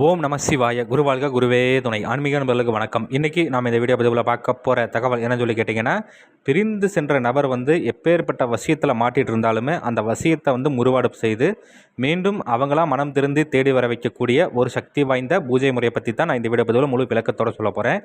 ஓம் நம சிவாய குருவாழ்க குருவே துணை. ஆன்மீக நண்பர்களுக்கு வணக்கம். இன்றைக்கி நாம் இந்த வீடியோ பதிவில் பார்க்க போகிற தகவல் என்ன சொல்லி கேட்டிங்கன்னா, பிரிந்து சென்ற நபர் எப்பேற்பட்ட வசியத்தில் மாட்டிகிட்டு இருந்தாலுமே அந்த வசியத்தை முறுவாடு செய்து மீண்டும் அவங்களாம் மனம் திருந்தி தேடி வர வைக்கக்கூடிய ஒரு சக்தி வாய்ந்த பூஜை முறையை பற்றி தான் நான் இந்த வீடியோ பதிவில் முழு விளக்கத்தோடு சொல்ல போகிறேன்.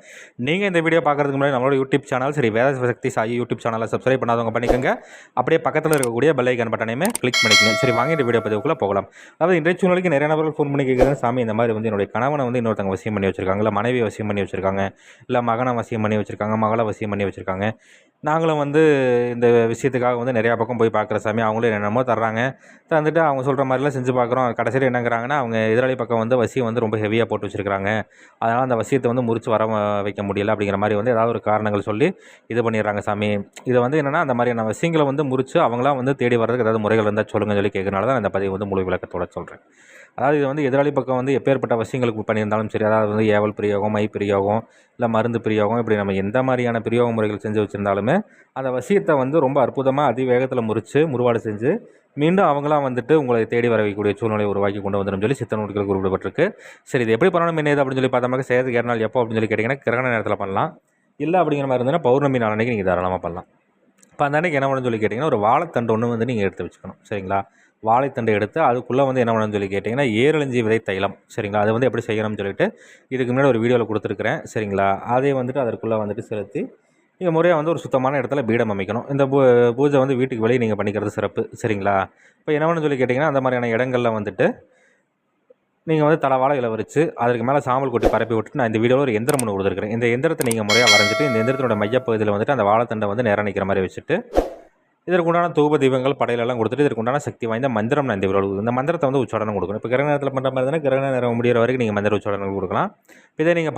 நீங்கள் இந்த வீடியோ பார்க்குறதுக்கு முன்னாடி நம்மளோட யூடியூப் சேனல் வேத சக்தி சாயி யூடியூப் சேனலை சப்ஸ்கிரைப் பண்ணாதவங்க பண்ணிக்கோங்க. அப்படியே பக்கத்தில் இருக்கக்கூடிய பெல் ஐக்கான் பட்டனையுமே கிளிக் பண்ணிக்கோங்க. சரி, வாங்க இந்த வீடியோ பதிவுக்குள்ளே போகலாம். அதாவது இன்றைய சூழ்நிலைக்கு நிறைய நபர்கள் ஃபோன் பண்ணி கேட்குறாங்க, சாமி இந்த மாதிரி என்னுடைய கணவனை இன்னொருத்தவங்க வசியம் பண்ணி வச்சுருக்காங்க, இல்லை மனைவி வசியம் பண்ணி வச்சுருக்காங்க, இல்லை மகனை வசியம் பண்ணி வச்சுருக்காங்க, மகளை வசியம் பண்ணி வச்சுருக்காங்க. நாங்களும் இந்த விஷயத்துக்காக நிறையா பக்கம் போய் பார்க்குற சாமி, அவங்களும் என்னென்னமோ தர்றாங்க, தந்துட்டு அவங்க சொல்கிற மாதிரிலாம் செஞ்சு பார்க்குறோம். கடைசியில் என்னங்கிறாங்கன்னா, அவங்க எதிராளி பக்கம் வசியம் ரொம்ப ஹெவியாக போட்டு வச்சுருக்காங்க, அதனால் அந்த வசியத்தை முறித்து வர வைக்க முடியலை அப்படிங்கிற மாதிரி ஏதாவது ஒரு காரணங்கள் சொல்லி இது பண்ணிடுறாங்க சாமி. இது என்னென்னா, அந்த மாதிரியான விஷயங்களை முறித்து அவங்களாம் தேடி வர்றதுக்கு ஏதாவது முறைகள் இருந்தால் சொல்லுங்கன்னு சொல்லி கேட்கறனால தான் இந்த பதிவு முழு விளக்கத்தோட சொல்கிறேன். அதாவது இது எதிராளி பக்கம் எப்பேற்பட்ட விஷயங்களுக்கு பண்ணியிருந்தாலும் சரி, அதாவது ஏவல் பிரயோகம், மை பிரயோகம், இல்லை மருந்து பிரயோகம், இப்படி நம்ம எந்த மாதிரியான பிரயோக முறைகள் செஞ்சு வச்சுருந்தாலுமே அந்த வசியத்தை ரொம்ப அற்புதமாக அதிவேகத்தில் முறுவாடு செஞ்சு மீண்டும் அவங்களாம் உங்களை தேடி வர வைக்கக்கூடிய சூழ்நிலை உருவாக்கி கொண்டு வந்துடும் சொல்லி சித்த நூல்கள் குறிப்பிடப்பட்டிருக்கு. சரி, இது எப்படி பண்ணணும் என்ன அப்படின்னு சொல்லி பார்த்தோம்னா, செய்யறதுக்கு ஏற நாள் எப்போ அப்படின்னு சொல்லி கேட்டிங்கன்னா, கிரகண நேரத்தில் பண்ணலாம். இல்லை அப்படிங்கிற மாதிரி இருந்ததுன்னா பௌர்ணமி நாள் அன்றைக்கி நீங்கள் தாராளமாக பண்ணலாம். இப்போ அந்த அன்றைக்கி என்ன பண்ணணும்னு சொல்லி கேட்டிங்கன்னா, ஒரு வாழைத்தண்டு ஒன்று நீங்கள் எடுத்து வச்சுக்கணும். சரிங்களா? வாழைத்தண்டை எடுத்து அதுக்குள்ளே என்ன பண்ணணும்னு சொல்லி கேட்டிங்கன்னா, ஏரழிஞ்சி விதை தைலம். சரிங்களா? அது எப்படி செய்யணும்னு சொல்லிட்டு இதுக்கு முன்னாடி ஒரு வீடியோவில் கொடுத்துருக்குறேன். சரிங்களா? அதே அதற்குள்ளே செலுத்தி நீங்கள் முறையாக ஒரு சுத்தமான இடத்துல பீடம் அமைக்கணும். இந்த பூஜை வீட்டுக்கு வெளியே நீங்கள் பண்ணிக்கிறது சிறப்பு. சரிங்களா? இப்போ என்ன பண்ணணும்னு சொல்லி கேட்டிங்கன்னா, அந்த மாதிரியான இடங்களில் நீங்கள் தலவாழை இலை வச்சு அதற்கு மேலே சாம்பல் கொட்டி பரப்பி விட்டுட்டு, நான் இந்த வீடியோவில் ஒரு எந்திரம் ஒன்று கொடுத்துருக்கிறேன். இந்த எந்திரத்தை நீங்கள் முறையாக வரைஞ்சிட்டு இந்த எந்திரத்தினோட மையப்பகுதியில் அந்த வாழைத்தண்டை நேரம் நிற்கிற மாதிரி வச்சுட்டு, இதற்குண்டான தூப தீபங்கள் படையிலெல்லாம் கொடுத்துட்டு இதற்குண்டான சக்தி வாய்ந்த மந்திரம் நான் இந்த வீடியோவில் இந்த மந்திரத்தை உச்சாரணம் கொடுக்கணும். இப்போ கிரகண நேரத்தில் பண்ணுற மாதிரி இருந்தால் கிரகண நேரம் முடிகிற வரைக்கும் நீங்கள் மந்திர உச்சாரணம் கொடுக்கலாம். இதே நீங்கள்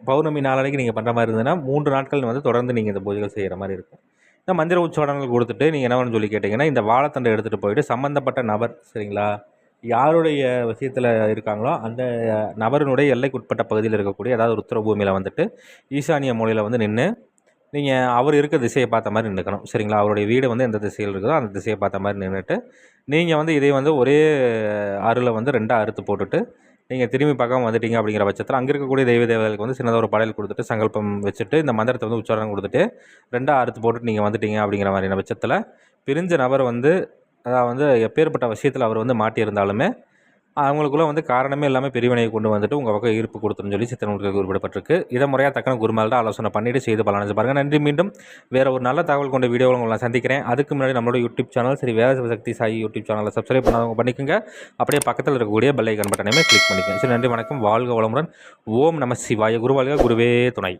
பௌர்ணமி நாளைக்கு நீங்கள் பண்ணுற மாதிரி இருந்ததுன்னா 3 நாட்கள் தொடர்ந்து நீங்கள் இந்த பூஜைகள் செய்கிற மாதிரி இருக்கும். இந்த மந்திர உச்சாரணங்கள் கொடுத்துட்டு நீங்கள் என்ன சொல்லி கேட்டிங்கன்னா, இந்த வாழைத்தண்டை எடுத்துகிட்டு போயிட்டு சம்மந்தப்பட்ட நபர், சரிங்களா, யாருடைய விஷயத்தில் இருக்காங்களோ அந்த நபரினுடைய எல்லைக்குட்பட்ட பகுதியில் இருக்கக்கூடிய ஏதாவது ஒரு உத்தரபூமியில் ஈசானிய மூலையில் நின்று நீங்கள் அவர் இருக்க திசையை பார்த்த மாதிரி நின்றுக்கணும். சரிங்களா? அவருடைய வீடு எந்த திசையில் இருக்குதோ அந்த திசையை பார்த்த மாதிரி நின்றுட்டு நீங்கள் இதை ஒரே அருளை 2ஆக அறுத்து போட்டுட்டு நீங்கள் திரும்பி பார்க்காம வந்துட்டீங்க அப்படிங்கிற பட்சத்தில் அங்கே இருக்கக்கூடிய தெய்வ தேவதைகளுக்கு சின்னதாக ஒரு படையல் கொடுத்துட்டு சங்கல்பம் வச்சுட்டு இந்த மந்திரத்தை உச்சாரணம் கொடுத்துட்டு 2ஆக அறுத்து போட்டுட்டு நீங்கள் வந்துட்டீங்க அப்படிங்கிற மாதிரியான பட்சத்தில் பிரிஞ்ச நபர் அதாவது எப்பேற்பட்ட விஷயத்தில் அவர் மாட்டியிருந்தாலுமே அவங்களுக்குள்ள காரணமே இல்லாமல் பிரிவினையை கொண்டு உங்கள் பக்கம் ஈர்ப்பு கொடுத்துன்னு சொல்லி சித்த நூல்கள் குறிப்பிடப்பட்டிருக்கு. இதை முறையாக தக்கன குருமால்தான் ஆலோசனை பண்ணிவிட்டு செய்து பலனடைஞ்சு பாருங்கள். நன்றி. மீண்டும் வேறு ஒரு நல்ல தகவல் கொண்ட வீடியோவில் உங்களை சந்திக்கிறேன். அதுக்கு முன்னாடி நம்மளோட யூடியூப் சேனல் வேத சக்தி சாயி யூடியூப் சேனலை சப்ஸ்கிரைப் பண்ணாதவங்க பண்ணிக்கோங்க. அப்படியே பக்கத்தில் இருக்கக்கூடிய பெல் ஐக்கான் பட்டனையுமே கிளிக் பண்ணிக்கோங்க. சரி, நன்றி, வணக்கம், வாழ்க வளமுடன். ஓம் நம சிவாய குருவாழ்க குருவே துணை.